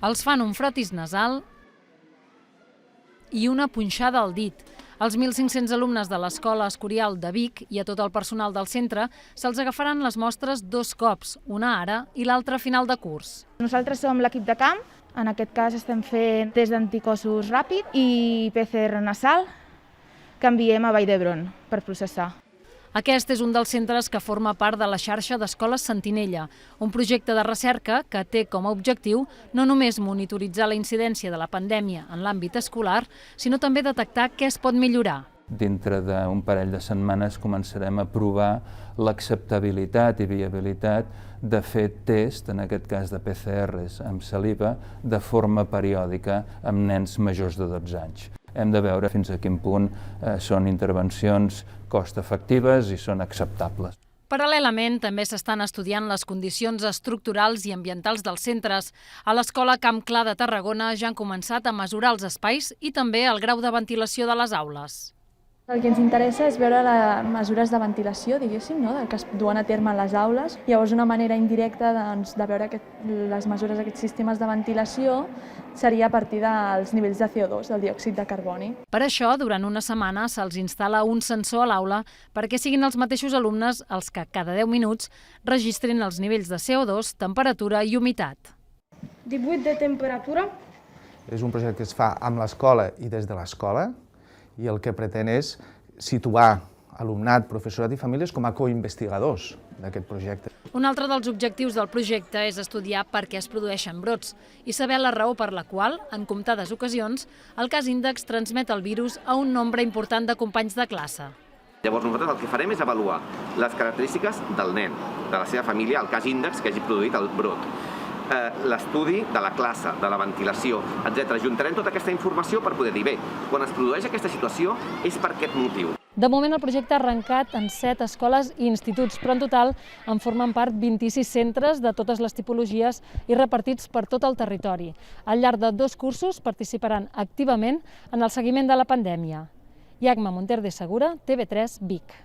Els fan un frotis nasal i una punxada al dit. Als 1.500 alumnes de l'Escola Escorial de Vic i a tot el personal del centre se'ls agafaran les mostres 2 cops, una ara i l'altra a final de curs. Nosaltres som l'equip de camp, en aquest cas estem fent test d'anticossos ràpid i PCR nasal que enviem a Vall d'Hebron per processar. Aquest és un dels centres que forma part de la xarxa d'Escoles Sentinella, un projecte de recerca que té com a objectiu no només monitoritzar la incidència de la pandèmia en l'àmbit escolar, sinó també detectar què es pot millorar. Dintre d'un parell de setmanes començarem a provar l'acceptabilitat i viabilitat de fer test, en aquest cas de PCRs amb saliva, de forma periòdica amb nens majors de 12 anys. Hem de veure fins a quin punt són intervencions cost-efectives i són acceptables. Paral·lelament, també s'estan estudiant les condicions estructurals i ambientals dels centres. A l'Escola Camp Clar de Tarragona ja han començat a mesurar els espais i també el grau de ventilació de les aules. El que ens interessa és veure les mesures de ventilació, diguéssim, del que es duen a terme a les aules. Llavors, una manera indirecta de veure les mesures d'aquests sistemes de ventilació seria a partir dels nivells de CO2, del diòxid de carboni. Per això, durant una setmana se'ls instal·la un sensor a l'aula perquè siguin els mateixos alumnes els que cada 10 minuts registrin els nivells de CO2, temperatura i humitat. 18 de temperatura. És un projecte que es fa amb l'escola i des de l'escola, i el que pretén és situar alumnat, professorat i famílies com a coinvestigadors d'aquest projecte. Un altre dels objectius del projecte és estudiar per què es produeixen brots i saber la raó per la qual, en comptades ocasions, el cas índex transmet el virus a un nombre important de companys de classe. Llavors nosaltres el que farem és avaluar les característiques del nen, de la seva família, el cas índex que hagi produït el brot, l'estudi de la classe, de la ventilació, etc. Juntarem tota aquesta informació per poder dir, bé, quan es produeix aquesta situació és per aquest motiu. De moment el projecte ha arrencat en 7 escoles i instituts, però en total en formen part 26 centres de totes les tipologies i repartits per tot el territori. Al llarg de 2 cursos participaran activament en el seguiment de la pandèmia. Iagma Monter de Segura, TV3, Vic.